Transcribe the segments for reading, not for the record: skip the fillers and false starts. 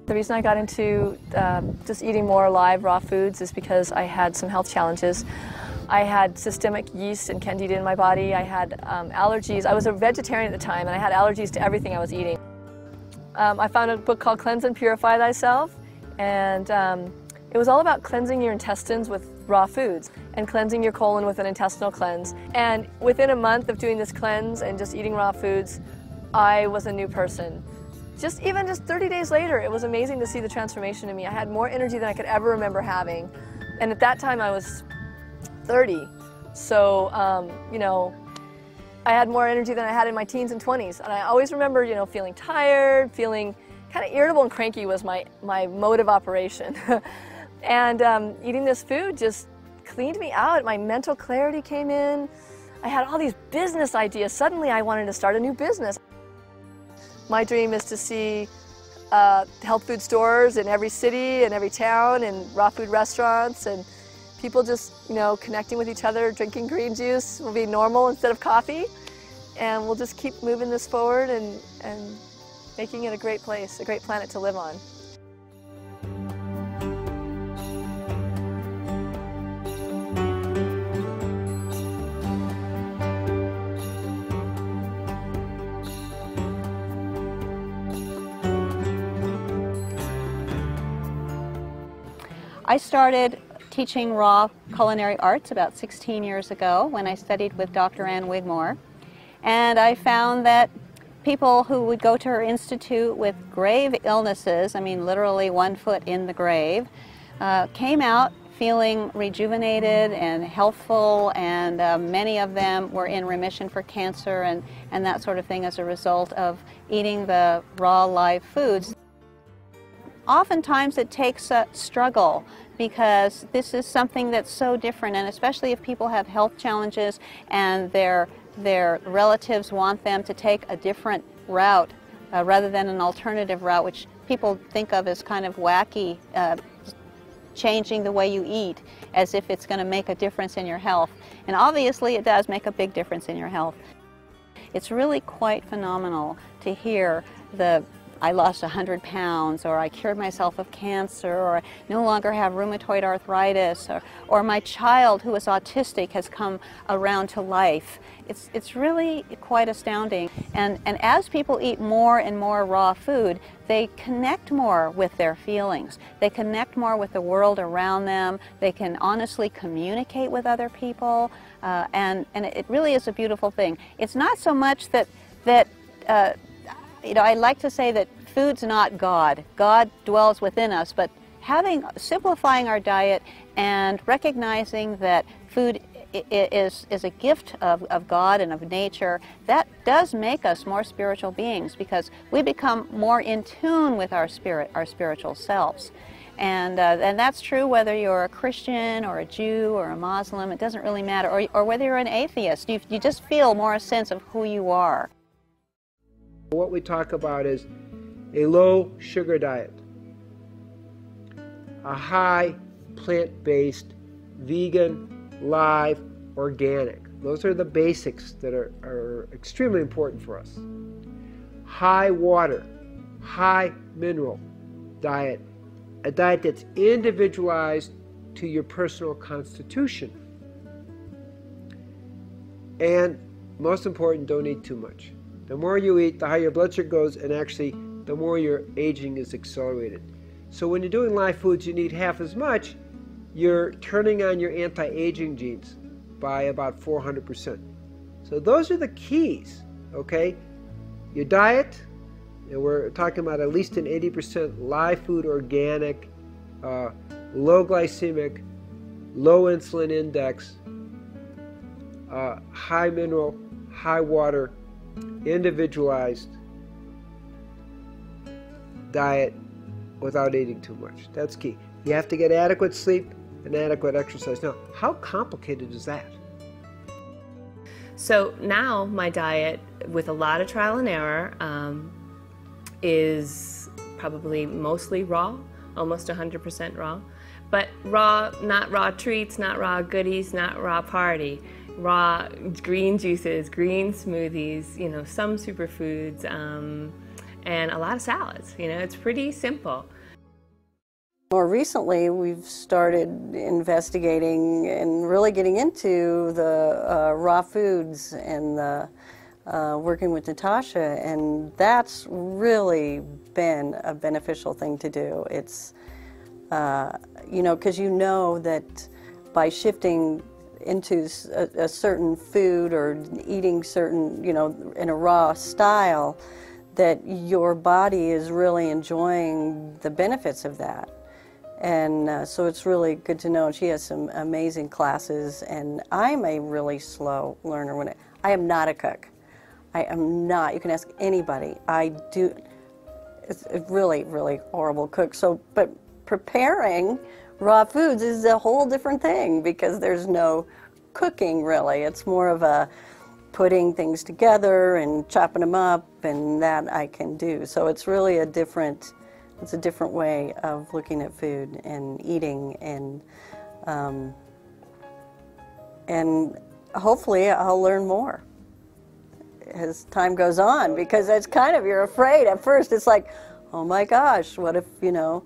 The reason I got into just eating more live, raw foods is because I had some health challenges. I had systemic yeast and candida in my body. I had allergies. I was a vegetarian at the time, and I had allergies to everything I was eating. I found a book called Cleanse and Purify Thyself, and it was all about cleansing your intestines with raw foods and cleansing your colon with an intestinal cleanse. And within a month of doing this cleanse and just eating raw foods, I was a new person. Even just 30 days later, it was amazing to see the transformation in me. I had more energy than I could ever remember having. And at that time, I was 30. So, you know, I had more energy than I had in my teens and 20s. And I always remember, you know, feeling tired, feeling kind of irritable and cranky was my mode of operation. And eating this food just cleaned me out. My mental clarity came in. I had all these business ideas. Suddenly, I wanted to start a new business. My dream is to see health food stores in every city and every town, and raw food restaurants, and people just, you know, connecting with each other, drinking green juice will be normal instead of coffee. And we'll just keep moving this forward and making it a great place, a great planet to live on. I started teaching raw culinary arts about 16 years ago when I studied with Dr. Ann Wigmore. And I found that people who would go to her institute with grave illnesses, I mean literally 1 foot in the grave, came out feeling rejuvenated and healthful, and many of them were in remission for cancer and that sort of thing as a result of eating the raw live foods. Oftentimes it takes a struggle because this is something that's so different, and especially if people have health challenges and their relatives want them to take a different route rather than an alternative route, which people think of as kind of wacky, changing the way you eat as if it's going to make a difference in your health. And obviously it does make a big difference in your health. It's really quite phenomenal to hear I lost 100 pounds, or I cured myself of cancer, or I no longer have rheumatoid arthritis, or my child who is autistic has come around to life. It's really quite astounding. And as people eat more and more raw food, they connect more with their feelings. They connect more with the world around them. They can honestly communicate with other people, and it really is a beautiful thing. It's not so much that you know, I like to say that food's not God. God dwells within us, but simplifying our diet and recognizing that food is a gift of God and of nature, that does make us more spiritual beings, because we become more in tune with our spiritual selves. And that's true whether you're a Christian or a Jew or a Muslim. It doesn't really matter. Or whether you're an atheist. You just feel more a sense of who you are. What we talk about is a low sugar diet, a high plant-based, vegan, live, organic. Those are the basics that are extremely important for us. High water, high mineral diet, a diet that's individualized to your personal constitution. And most important, don't eat too much. The more you eat, the higher your blood sugar goes, and actually the more your aging is accelerated. So when you're doing live foods, you need half as much. You're turning on your anti-aging genes by about 400%. So those are the keys, okay? Your diet, and we're talking about at least an 80% live food, organic, low glycemic, low insulin index, high mineral, high water, individualized diet without eating too much. That's key. You have to get adequate sleep and adequate exercise. Now, how complicated is that? So now my diet, with a lot of trial and error, is probably mostly raw, almost 100% raw. But raw, not raw treats, not raw goodies, not raw party. Raw green juices, green smoothies, you know, some superfoods, and a lot of salads. You know, it's pretty simple. More recently, we've started investigating and really getting into the raw foods and the, working with Natasha, and that's really been a beneficial thing to do. It's, you know, because you know that by shifting into a certain food or eating certain, you know, in a raw style, that your body is really enjoying the benefits of that. And so it's really good to know. And she has some amazing classes, and I'm a really slow learner. I am not a cook. I am not. You can ask anybody. It's a really, really horrible cook. So, but preparing raw foods is a whole different thing because there's no cooking really. It's more of a putting things together and chopping them up, and that I can do. So it's really a different way of looking at food and eating, and hopefully I'll learn more as time goes on, because it's kind of, you're afraid at first. It's like, oh my gosh, what if, you know,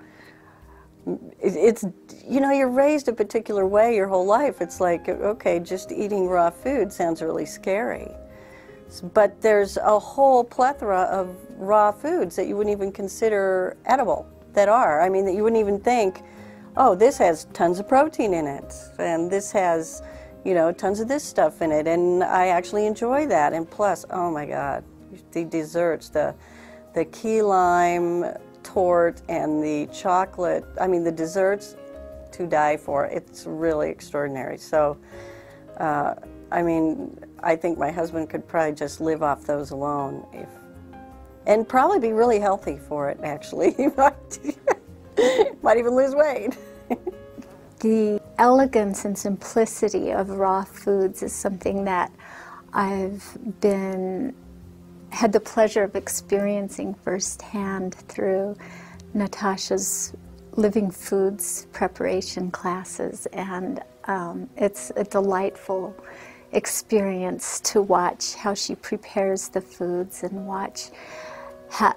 it's, you know, you're raised a particular way your whole life. It's like, okay, just eating raw food sounds really scary. But there's a whole plethora of raw foods that you wouldn't even consider edible, that are. I mean, that you wouldn't even think, oh, this has tons of protein in it, and this has, you know, tons of this stuff in it, and I actually enjoy that. And plus, oh my God, the desserts, the key lime tort and the chocolate, I mean, the desserts to die for. It's really extraordinary. So, I mean, I think my husband could probably just live off those alone, and probably be really healthy for it, actually. He might even lose weight. The elegance and simplicity of raw foods is something that I've had the pleasure of experiencing firsthand through Natasha's living foods preparation classes, and it's a delightful experience to watch how she prepares the foods and watch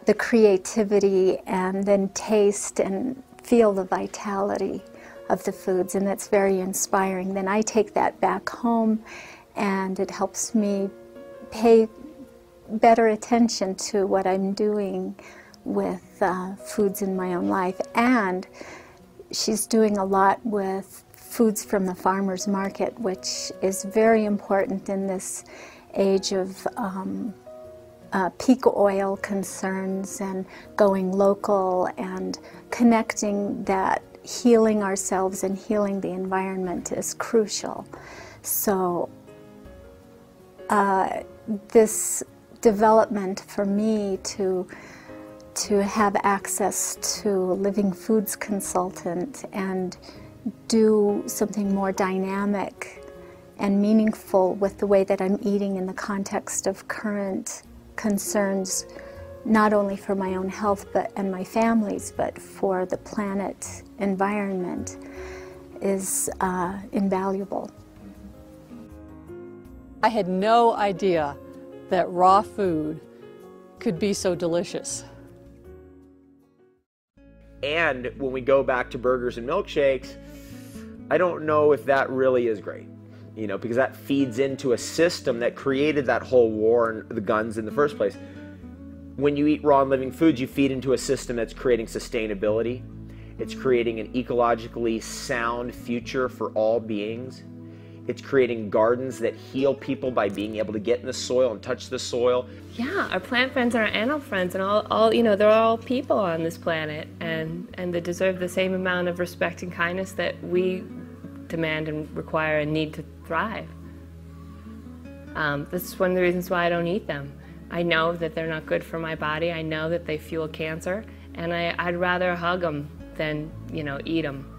the creativity, and then taste and feel the vitality of the foods, and that's very inspiring. Then I take that back home, and it helps me pay better attention to what I'm doing with foods in my own life. And she's doing a lot with foods from the farmer's market, which is very important in this age of peak oil concerns and going local and connecting that healing ourselves and healing the environment is crucial. So this development for me to have access to a living foods consultant and do something more dynamic and meaningful with the way that I'm eating in the context of current concerns, not only for my own health and my family's, but for the planet environment, is invaluable. I had no idea that raw food could be so delicious. And when we go back to burgers and milkshakes, I don't know if that really is great, you know, because that feeds into a system that created that whole war and the guns in the first place. When you eat raw and living foods, you feed into a system that's creating sustainability. It's creating an ecologically sound future for all beings. It's creating gardens that heal people by being able to get in the soil and touch the soil. Yeah, our plant friends and our animal friends, and all you know, they're all people on this planet, and they deserve the same amount of respect and kindness that we demand and require and need to thrive. This is one of the reasons why I don't eat them. I know that they're not good for my body. I know that they fuel cancer, and I'd rather hug them than, you know, eat them.